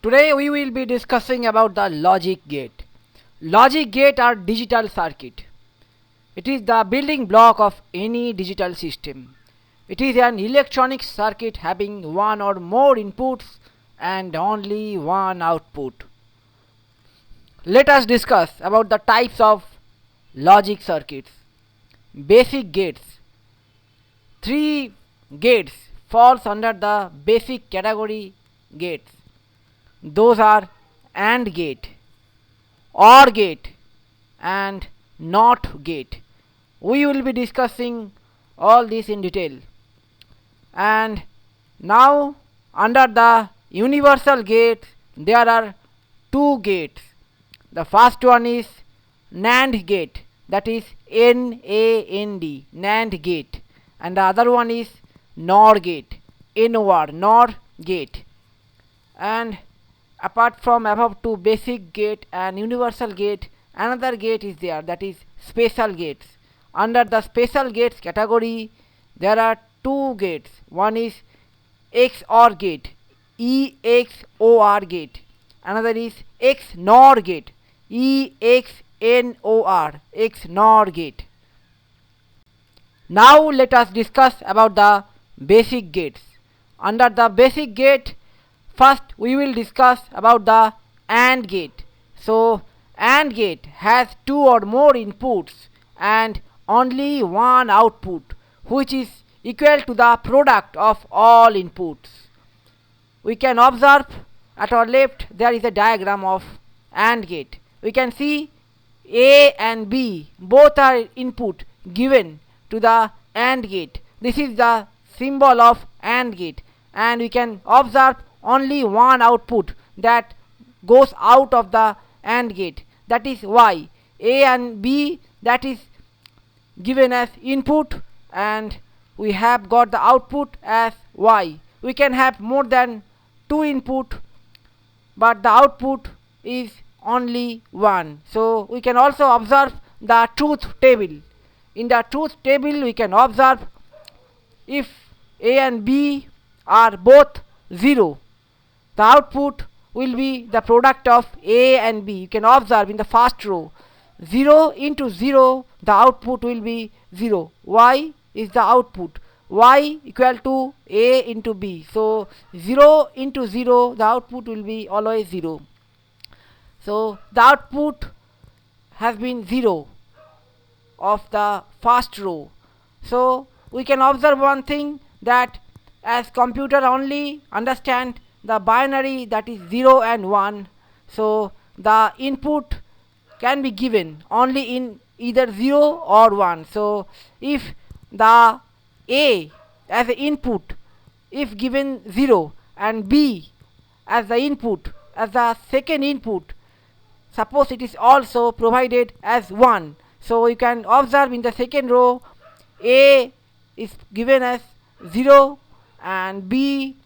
Today we will be discussing about the logic gate. Logic gate are digital circuit. It is the building block of any digital system. It is an electronic circuit having one or more inputs and only one output. Let us discuss about the types of logic circuits. Basic gates. Three gates falls under the basic category gates. Those are AND gate, OR gate and NOT gate. We will be discussing all this in detail. And now under the universal gate there are two gates. The first one is NAND gate, that is NAND, NAND gate, and the other one is NOR gate, NOR gate. And apart from above two basic gate and universal gate, another gate is there, that is special gates. Under the special gates category there are two gates. One is XOR gate, EXOR gate. Another is XNOR gate, EXNOR, XNOR gate. Now let us discuss about the basic gates. Under the basic gate, first we will discuss about the AND gate. So AND gate has two or more inputs and only one output, which is equal to the product of all inputs. We can observe at our left there is a diagram of AND gate. We can see A and B both are input given to the AND gate. This is the symbol of AND gate, and we can observe only one output that goes out of the AND gate, that is Y. A and B, that is given as input, and we have got the output as Y. We can have more than two input, but the output is only one. So we can also observe the truth table. In the truth table we can observe if A and B are both 0, the output will be the product of A and B. You can observe in the first row, 0 into 0, the output will be 0. Y is the output. Y equal to A into B. So 0 into 0, the output will be always 0. So the output has been 0 of the first row. So we can observe one thing, that as computer only understand the binary, that is 0 and 1, so the input can be given only in either 0 or 1. So if the A as the input, if given 0, and B as the input, as the second input, suppose it is also provided as 1, so you can observe in the second row A is given as 0 and B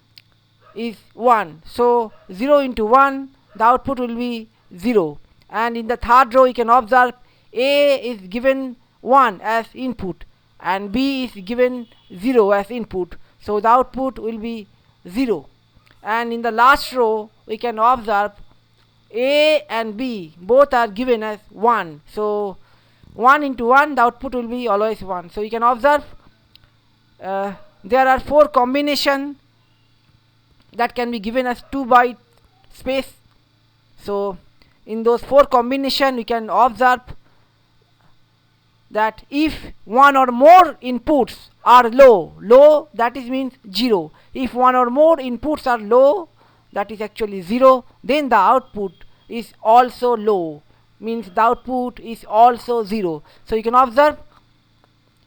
is 1. So 0 into 1, the output will be 0. And in the third row you can observe A is given 1 as input and B is given 0 as input. So the output will be 0. And in the last row we can observe A and B both are given as 1. So 1 into 1, the output will be always 1. So you can observe there are 4 combinations that can be given as 2 byte space. So in those 4 combinations we can observe that if one or more inputs are low, that is means 0. If one or more inputs are low, that is actually 0, then the output is also low, means the output is also 0. So you can observe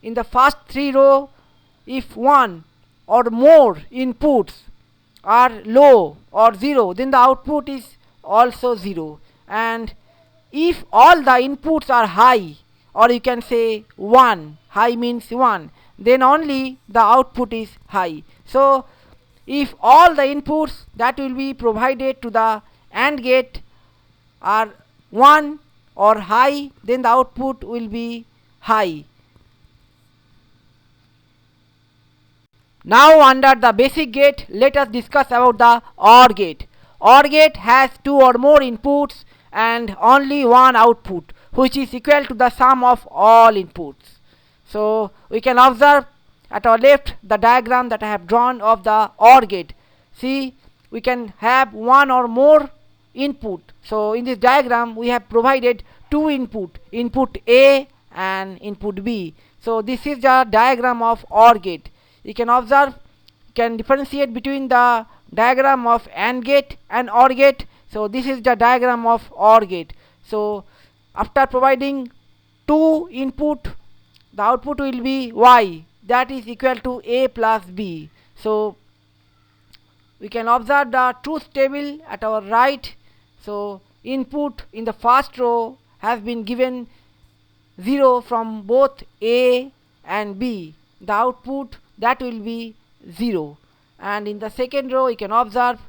in the first 3 row, if one or more inputs are low or 0, then the output is also 0. And if all the inputs are high, or you can say 1, high means 1, then only the output is high. So if all the inputs that will be provided to the AND gate are 1 or high, then the output will be high. Now under the basic gate, let us discuss about the OR gate. OR gate has two or more inputs and only one output, which is equal to the sum of all inputs. So we can observe at our left the diagram that I have drawn of the OR gate. See, we can have one or more input. So in this diagram we have provided two input A and input B. So this is the diagram of OR gate. You can observe, you can differentiate between the diagram of AND gate and OR gate. So this is the diagram of OR gate. So after providing two input, the output will be Y, that is equal to A plus B. So we can observe the truth table at our right. So input in the first row has been given 0 from both A and B. The output that will be 0. And in the second row you can observe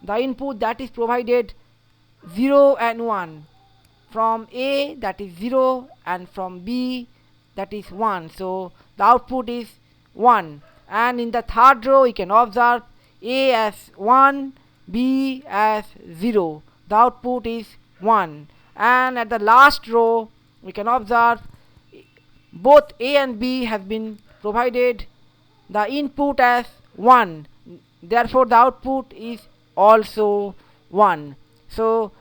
the input that is provided 0 and 1. From A that is 0 and from B that is 1. So the output is 1. And in the third row you can observe A as 1, B as 0. The output is 1. And at the last row we can observe both A and B have been provided the input as 1. Therefore the output is also 1. So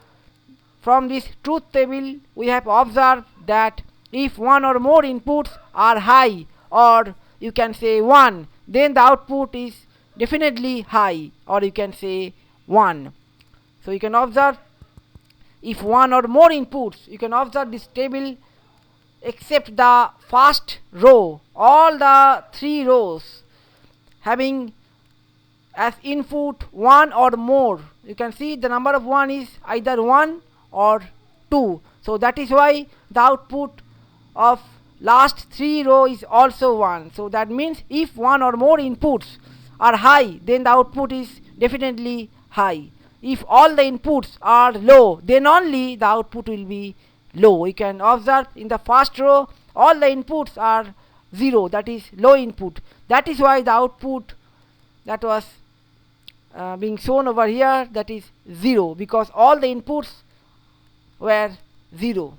from this truth table we have observed that if one or more inputs are high, or you can say 1, then the output is definitely high, or you can say 1. So you can observe if one or more inputs, you can observe this table except the first row, all the three rows having as input 1 or more. You can see the number of 1 is either 1 or 2. So that is why the output of last three row is also 1. So that means if one or more inputs are high, then the output is definitely high. If all the inputs are low, then only the output will be low. You can observe in the first row all the inputs are 0, that is low input. That is why the output that was being shown over here, that is 0, because all the inputs were 0.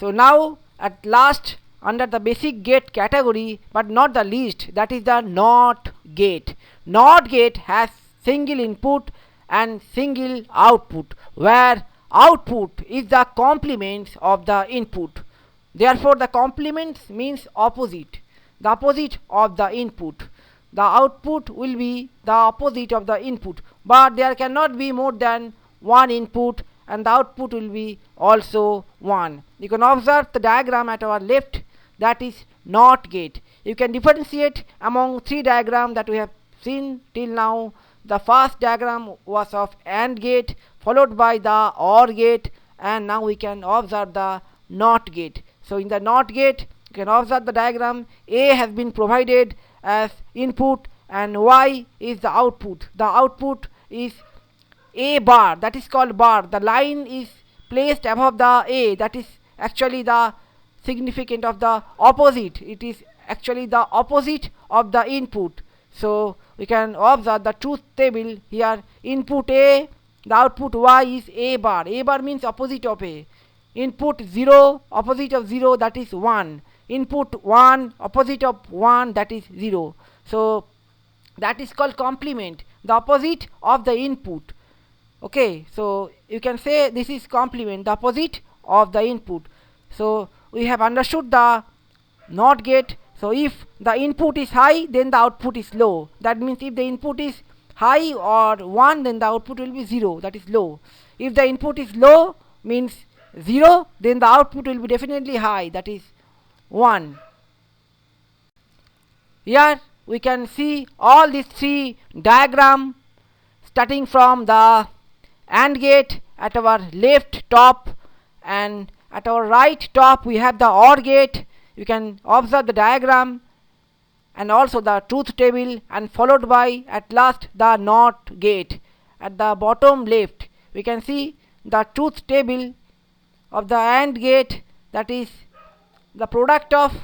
So now at last, under the basic gate category, but not the least, that is the NOT gate. NOT gate has single input and single output, where output is the complement of the input. Therefore the complement means opposite, the opposite of the input. The output will be the opposite of the input, but there cannot be more than one input, and the output will be also 1. You can observe the diagram at our left, that is NOT gate. You can differentiate among three diagrams that we have seen till now. The first diagram was of AND gate, followed by the OR gate, and now we can observe the NOT gate. So in the NOT gate, you can observe the diagram. A has been provided as input and Y is the output. The output is A bar, that is called bar. The line is placed above the A, that is actually the significant of the opposite. It is actually the opposite of the input. So we can observe the truth table here. Input A, the output Y is A bar. A bar means opposite of A. Input 0, opposite of 0, that is 1. Input 1, opposite of 1, that is 0. So that is called complement, the opposite of the input. Okay, so you can say this is complement, the opposite of the input. So we have understood the NOT gate. So if the input is high, then the output is low. That means if the input is high or 1, then the output will be 0, that is low. If the input is low, means 0, then the output will be definitely high, that is 1. Here we can see all these three diagrams, starting from the AND gate at our left top, and at our right top we have the OR gate. You can observe the diagram and also the truth table, and followed by at last the NOT gate. At the bottom left we can see the truth table of the AND gate, that is the product of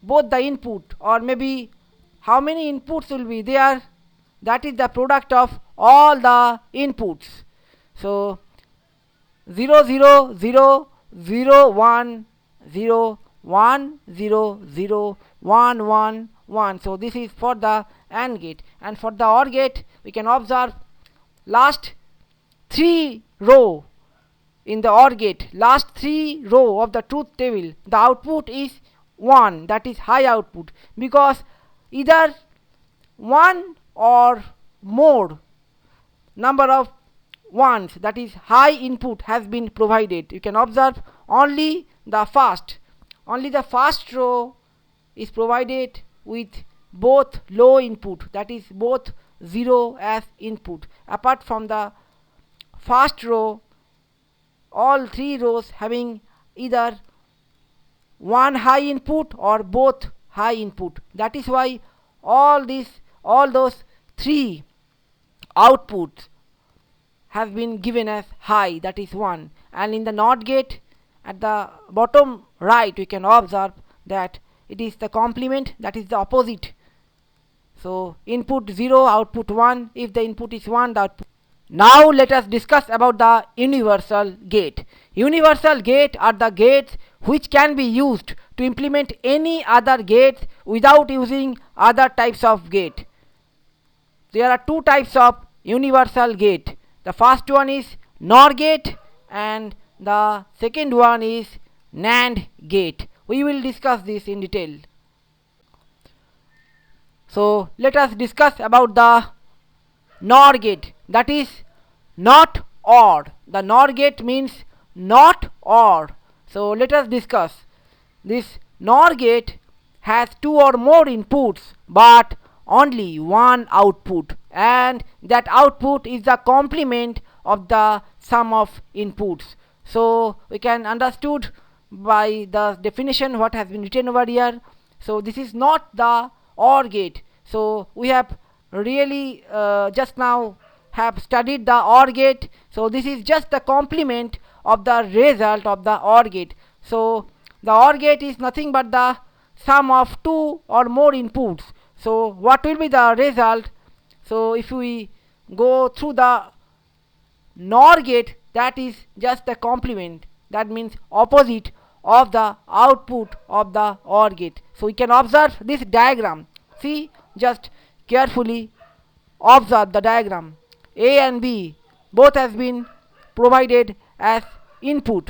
both the input, or maybe how many inputs will be there, that is the product of all the inputs. So 0 0 0 0 1 0 1 0 0 1 1 1. So this is for the AND gate, and for the OR gate we can observe last 3 row in the OR gate, last 3 row of the truth table, the output is 1, that is high output, because either 1 or more number of ones, that is high input, has been provided. You can observe only the first row is provided with both low input, that is both 0 as input. Apart from the first row, all 3 rows having either one high input or both high input. That is why all those 3 outputs have been given as high, that is 1. And in the NOT gate, at the bottom right, we can observe that it is the complement, that is the opposite. So input 0, output 1. If the input is 1, the output. Now let us discuss about the universal gate. Universal gate are the gates which can be used to implement any other gates without using other types of gate. There are 2 types of universal gate. The first one is NOR gate and the second one is NAND gate. We will discuss this in detail. So let us discuss about the NOR gate, that is not OR. The NOR gate means not OR. So let us discuss. This NOR gate has 2 or more inputs but only one output, and that output is the complement of the sum of inputs. So we can understood by the definition what has been written over here. So this is not the OR gate. So we have really just now have studied the OR gate. So this is just the complement of the result of the OR gate. So the OR gate is nothing but the sum of 2 or more inputs. So what will be the result? So if we go through the NOR gate, that is just the complement, that means opposite of the output of the OR gate. So we can observe this diagram. See, just carefully observe the diagram. A and B both has been provided as input,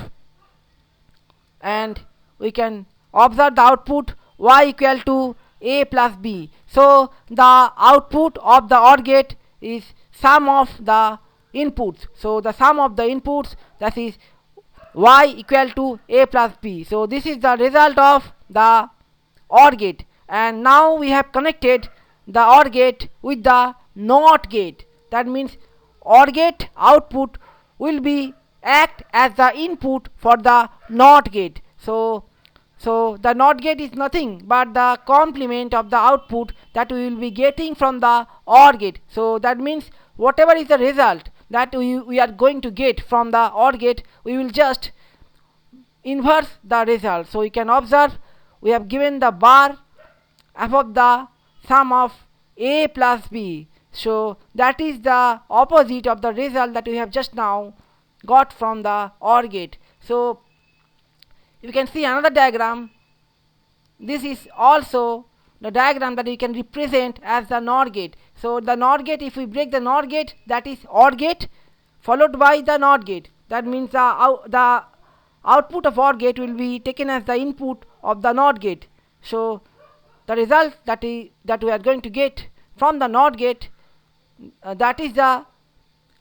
and we can observe the output y equal to a plus b. So the output of the OR gate is sum of the inputs. So the sum of the inputs, that is y equal to a plus b. So this is the result of the OR gate. And now we have connected the OR gate with the NOT gate. That means OR gate output will be act as the input for the NOT gate. So the NOT gate is nothing but the complement of the output that we will be getting from the OR gate. So that means whatever is the result that we are going to get from the OR gate, we will just inverse the result. So you can observe we have given the bar above the sum of a plus b. So that is the opposite of the result that we have just now got from the OR gate. So you can see another diagram. This is also the diagram that we can represent as the NOR gate. So the NOR gate, if we break the NOR gate, that is OR gate followed by the NOT gate. That means the output of OR gate will be taken as the input of the NOT gate. So the result that we are going to get from the NOT gate, that is the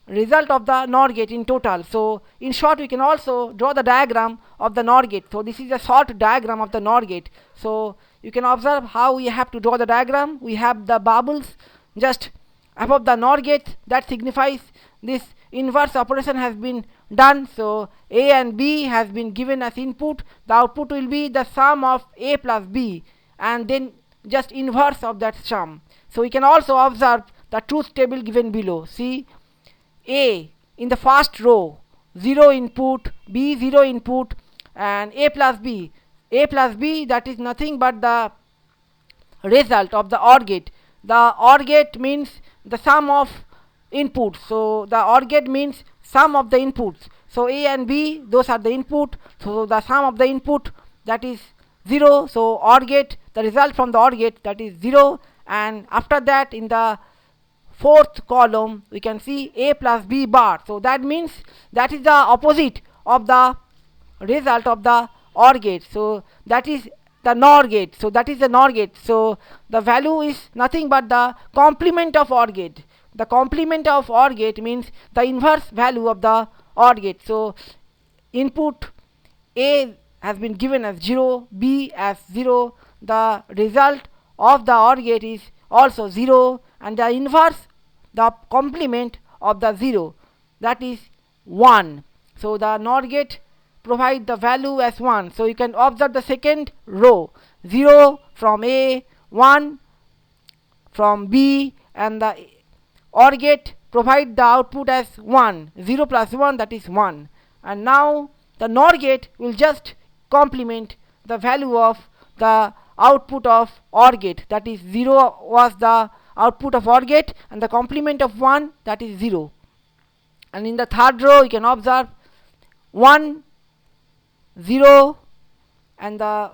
result of the NOR gate in total. So in short, we can also draw the diagram of the NOR gate. So this is a short diagram of the NOR gate. So you can observe how we have to draw the diagram. We have the bubbles just above the NOR gate, that signifies this inverse operation has been done. So a and b has been given as input. The output will be the sum of a plus b, and then just inverse of that sum. So we can also observe the truth table given below. See, a in the first row 0 input, b 0 input, and a plus b, that is nothing but the result of the OR gate. the OR gate means the sum of inputs. So the OR gate means sum of the inputs. So A and B, those are the input. So the sum of the input, that is 0. So OR gate, the result from the OR gate, that is 0. And after that, in the fourth column, we can see A plus B bar. So that means that is the opposite of the result of the OR gate. So that is the NOR gate. So that is the NOR gate. So the value is nothing but the complement of OR gate. The complement of OR gate means the inverse value of the OR gate. So input A has been given as 0, B as 0. The result of the OR gate is also 0, and the inverse, the complement of the 0, that is 1. So the NOR gate provide the value as 1. So you can observe the second row, 0 from A, 1 from B, and the OR gate provide the output as 1. 0 plus 1, that is 1. And now the NOR gate will just complement the value of the output of OR gate, that is 0 was the output of OR gate, and the complement of 1, that is 0. And in the third row you can observe 1, 0, and the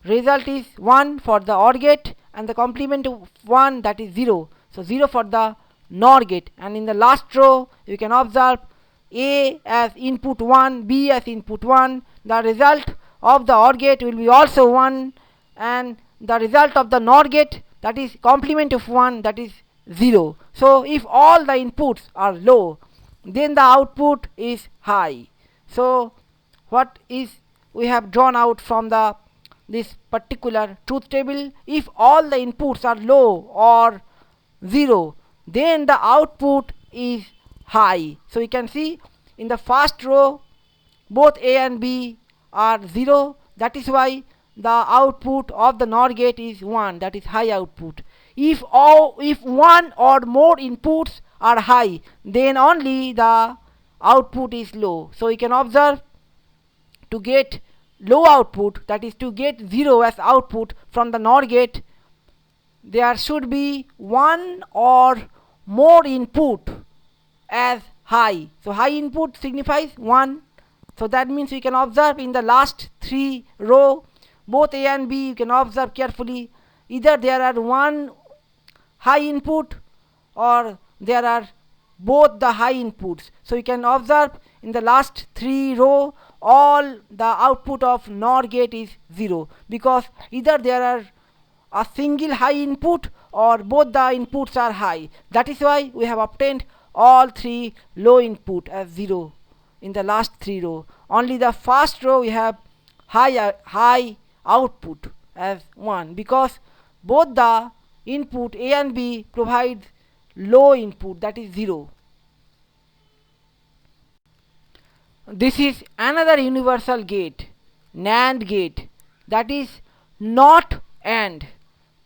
result is 1 for the OR gate, and the complement of 1, that is 0. So 0 for the NOR gate. And in the last row you can observe A as input 1, B as input 1. The result of the OR gate will be also 1, and the result of the NOR gate, that is complement of 1, that is 0. So if all the inputs are low, then the output is high. So what is we have drawn out from the this particular truth table? If all the inputs are low or 0, then the output is high. So you can see in the first row both A and B are 0. That is why the output of the NOR gate is 1, that is high output. If one or more inputs are high, then only the output is low. So you can observe, to get low output, that is to get 0 as output from the NOR gate, there should be one or more input as high. So high input signifies 1. So that means we can observe in the last 3 row, both A and B, you can observe carefully, either there are one high input or there are both the high inputs. So you can observe in the last 3 row, all the output of NOR gate is 0, because either there are a single high input or both the inputs are high. That is why we have obtained all 3 low input as 0 in the last 3 row. Only the first row we have high output as 1, because both the input A and B provide low input, that is 0. This is another universal gate, NAND gate, that is not AND.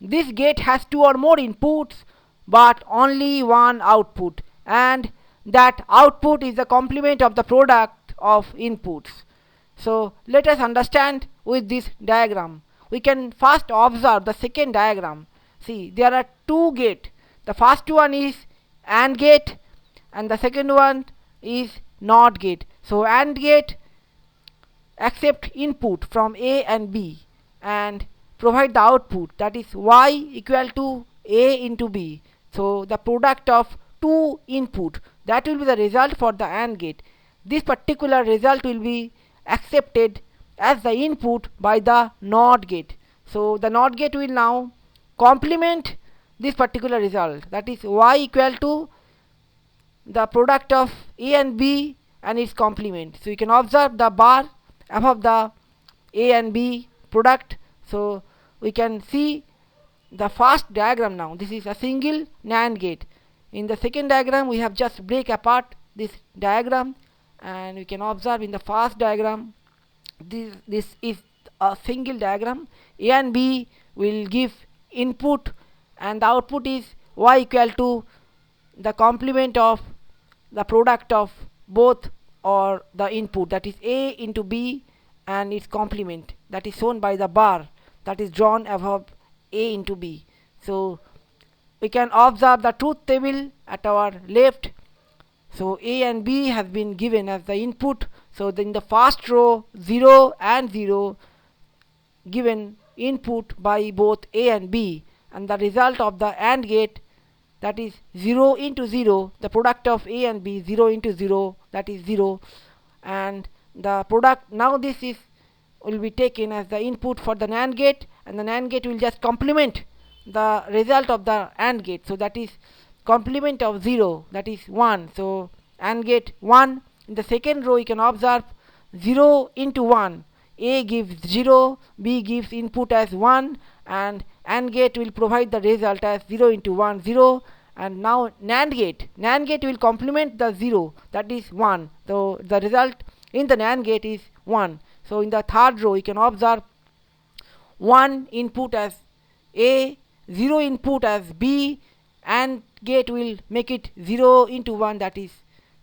This gate has 2 or more inputs but only one output, and that output is the complement of the product of inputs. So let us understand with this diagram. We can first observe the second diagram. See, there are 2 gates. The first one is AND gate and the second one is NOT gate. So AND gate accept input from A and B and provide the output, that is y equal to A into B. So the product of 2 input, that will be the result for the AND gate. This particular result will be accepted as the input by the NOT gate. So the NOT gate will now complement this particular result, that is y equal to the product of A and B and its complement. So you can observe the bar above the A and B product. So we can see the first diagram now. This is a single NAND gate. In the second diagram we have just break apart this diagram, and we can observe in the first diagram this is a single diagram. A and B will give input and the output is y equal to the complement of the product of both or the input, that is A into B and its complement, that is shown by the bar that is drawn above A into B. So we can observe the truth table at our left. So A and B has been given as the input. So in the first row 0 and 0 given input by both A and B, and the result of the AND gate, that is 0 into 0, the product of A and B, 0 into 0, that is 0, and the product, now this is will be taken as the input for the NAND gate, and the NAND gate will just complement the result of the AND gate. So that is complement of 0, that is 1. So AND gate 1. In the second row you can observe 0 into 1, A gives 0, B gives input as 1, and AND gate will provide the result as 0 into 1, 0. And now NAND gate will complement the 0, that is 1. So the result in the NAND gate is 1. So in the third row you can observe 1 input as A, 0 input as B, AND gate will make it 0 into 1, that is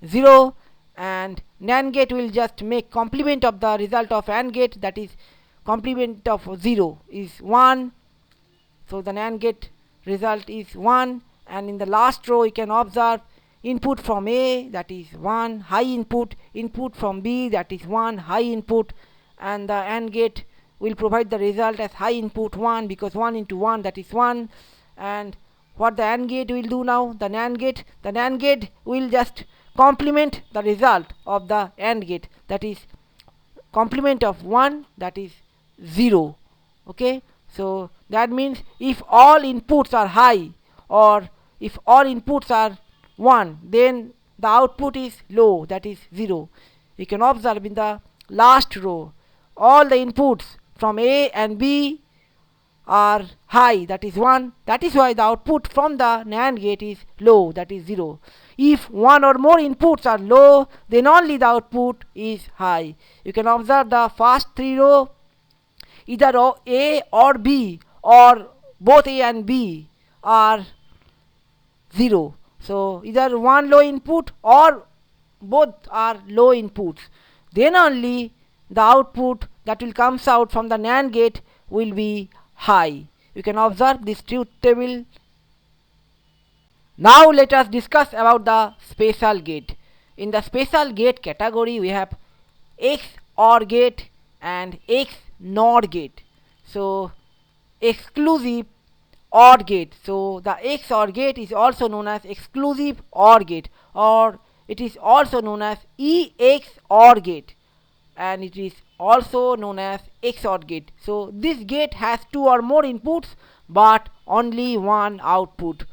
0, and NAND gate will just make complement of the result of AND gate, that is complement of 0 is 1. So the NAND gate result is 1, and in the last row you can observe input from A, that is 1, high input, input from B, that is 1, high input, and the AND gate will provide the result as high input 1, because 1 into 1, that is 1. And what the AND gate will do now, the NAND gate will just complement the result of the AND gate, that is complement of 1, that is 0. Okay, so that means if all inputs are high, or if all inputs are 1, then the output is low, that is 0. You can observe in the last row all the inputs from A and B are high, that is 1. That is why the output from the NAND gate is low, that is 0. If one or more inputs are low, then only the output is high. You can observe the first 3 row, either A or B, or both A and B are 0. So either one low input or both are low inputs, then only the output that will comes out from the NAND gate will be high. You can observe this truth table. Now let us discuss about the special gate. In the special gate category we have XOR gate and XNOR gate. So exclusive OR gate. So the XOR gate is also known as exclusive OR gate, or it is also known as EXOR gate, and it is also known as XOR gate. So this gate has 2 or more inputs but only one output.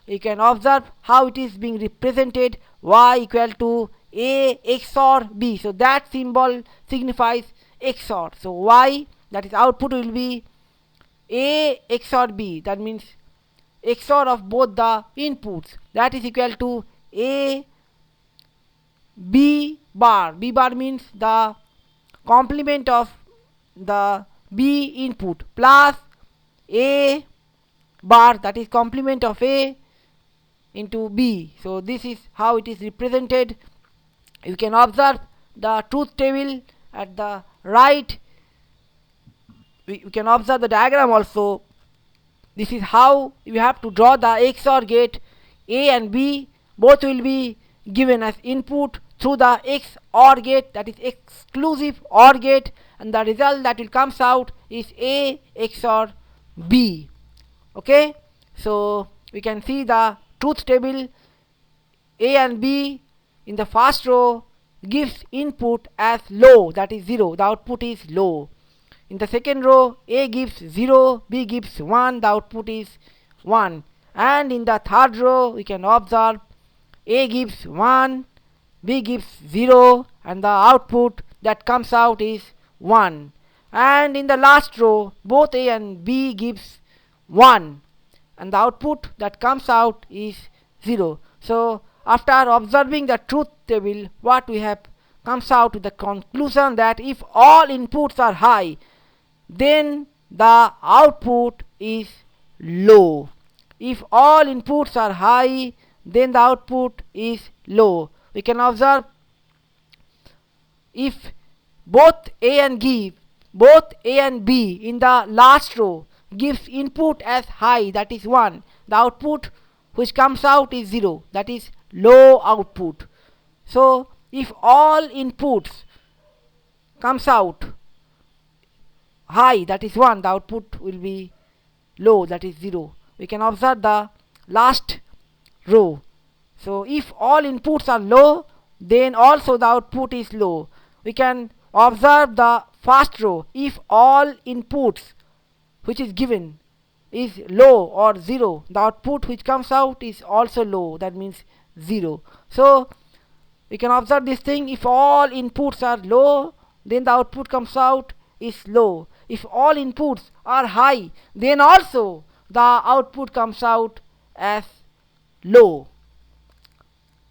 You can observe how it is being represented, Y equal to A XOR B. So that symbol signifies XOR. So Y, that is output, will be A XOR B, that means XOR of both the inputs, that is equal to A B bar. B bar means the complement of the B input, plus A bar, that is complement of A into B. So this is how it is represented. You can observe the truth table at the right. You can observe the diagram also. This is how you have to draw the XOR gate. A and B both will be given as input through the XOR gate, that is exclusive OR gate, and the result that will comes out is A XOR B. Okay, so we can see the truth table. A and B in the first row gives input as low, that is 0, the output is low. In the second row A gives 0, B gives 1, the output is 1. And in the third row we can observe A gives 1, B gives 0, and the output that comes out is 1. And in the last row both A and B gives 1, and the output that comes out is 0. So after observing the truth table, what we have comes out to the conclusion that if all inputs are high, then the output is low. If all inputs are high, then the output is low. We can observe if both A and B in the last row gives input as high, that is 1, the output which comes out is 0, that is low output. So if all inputs comes out high, that is 1, the output will be low, that is 0. We can observe the last row. So if all inputs are low, then also the output is low. We can observe the first row. If all inputs which is given is low or 0, the output which comes out is also low, that means 0. So we can observe this thing. If all inputs are low, then the output comes out is low. If all inputs are high, then also the output comes out as low.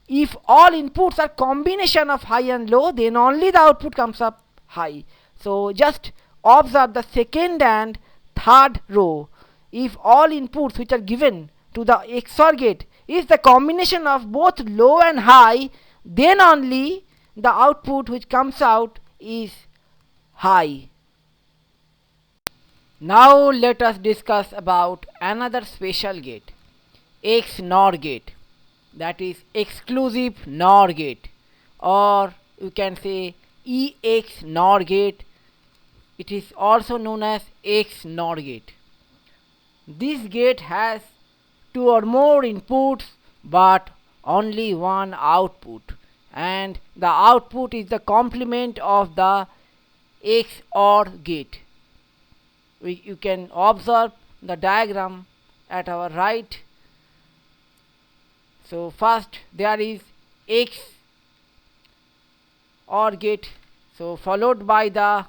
If all inputs are combination of high and low, then only the output comes up high. So just observe the second and third row. If all inputs which are given to the XOR gate is the combination of both low and high, then only the output which comes out is high. Now let us discuss about another special gate, XNOR gate, that is exclusive NOR gate, or you can say EX-NOR gate. It is also known as XNOR gate. This gate has 2 or more inputs but only one output, and the output is the complement of the XOR gate. You can observe the diagram at our right. So first there is X OR gate, so followed by the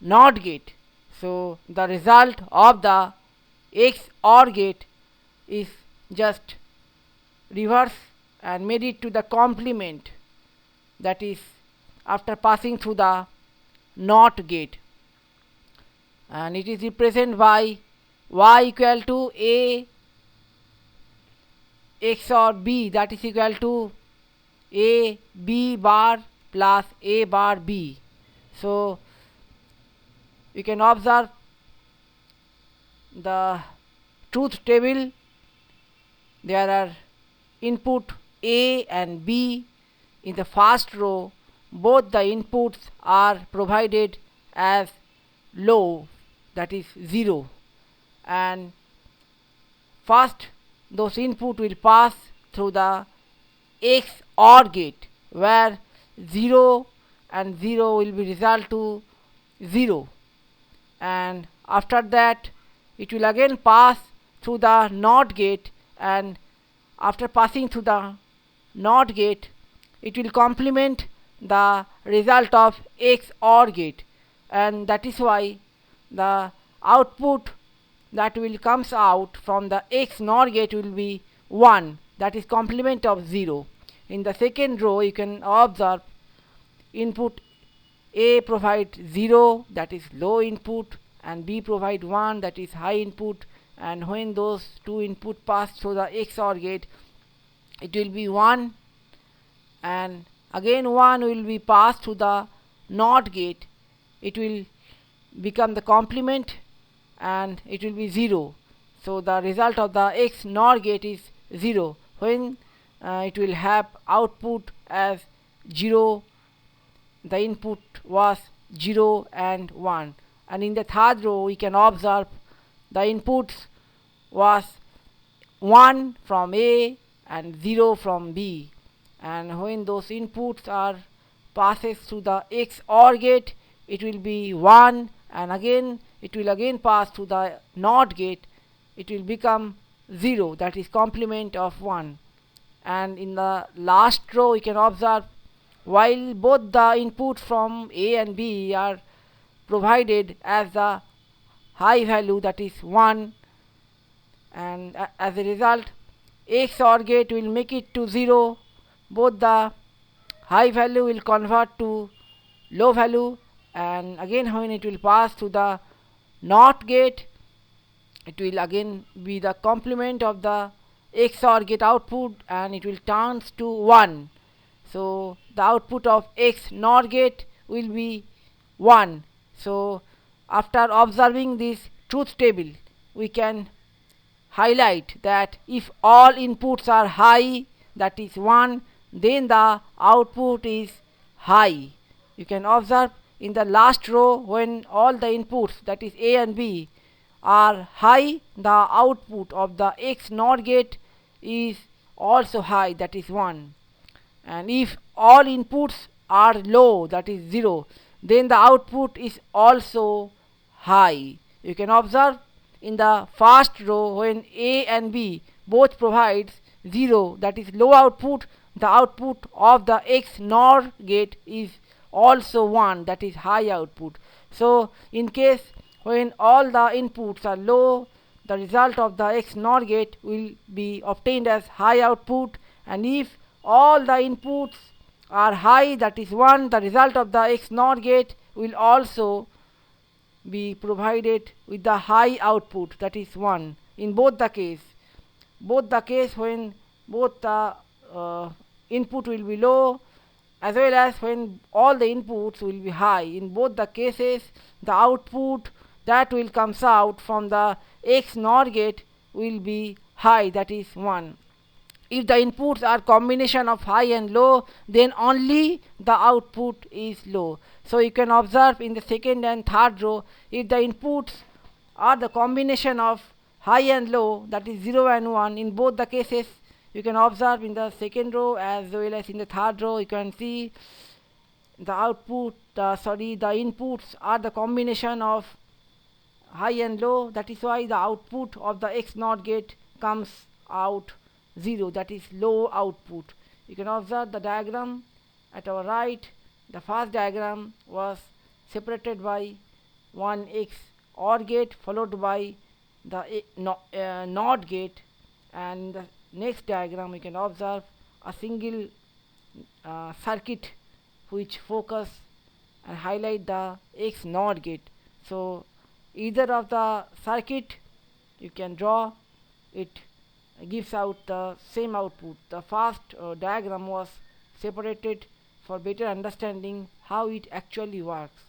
NOT gate. So the result of the XOR gate is just reverse and made it to the complement, that is after passing through the NOT gate, and it is represented by y equal to a XOR b, that is equal to a b bar plus a bar b. So you can observe the truth table. There are input a and b. In the first row, both the inputs are provided as low, that is 0, and first those input will pass through the XOR gate, where 0 and 0 will be result to 0, and after that it will again pass through the NOT gate, and after passing through the NOT gate it will complement the result of XOR gate, and that is why the output that will comes out from the XNOR gate will be 1, that is complement of 0. In the second row you can observe input A provide 0, that is low input, and B provide 1, that is high input, and when those two input pass through the XOR gate it will be 1, and again 1 will be passed to the NOT gate. It will become the complement and it will be 0. So the result of the XNOR gate is 0, when it will have output as 0. The input was 0 and 1, and in the third row we can observe the inputs was 1 from A and 0 from B, and when those inputs are passes through the XOR gate it will be 1, and again it will again pass to the NOT gate, it will become 0, that is complement of 1. And in the last row we can observe, while both the inputs from A and B are provided as the high value, that is 1, and as a result XOR gate will make it to 0. Both the high value will convert to low value, and again when it will pass to the NOT gate it will again be the complement of the XOR gate output, and it will turns to 1. So the output of XNOR gate will be 1. So after observing this truth table we can highlight that if all inputs are high, that is 1, then the output is high. You can observe in the last row, when all the inputs, that is A and B, are high, the output of the X NOR gate is also high, that is 1. And if all inputs are low, that is 0, then the output is also high. You can observe in the first row, when A and B both provides 0, that is low output, the output of the X NOR gate is also 1, that is high output. So in case when all the inputs are low, the result of the X NOR gate will be obtained as high output, and if all the inputs are high, that is 1, the result of the X NOR gate will also be provided with the high output, that is 1. In both the case when both the input will be low, as well as when all the inputs will be high, in both the cases the output that will comes out from the X NOR gate will be high, that is 1. If the inputs are combination of high and low, then only the output is low. So you can observe in the second and third row, if the inputs are the combination of high and low, that is 0 and 1, in both the cases you can observe in the second row as well as in the third row, you can see the the inputs are the combination of high and low. That is why the output of the X NOT gate comes out 0, that is low output. You can observe the diagram at our right. The first diagram was separated by one X OR gate followed by the NOT gate, and the next diagram we can observe a single circuit which focus and highlight the X NOT gate. So either of the circuit you can draw, it gives out the same output. The first diagram was separated for better understanding how it actually works.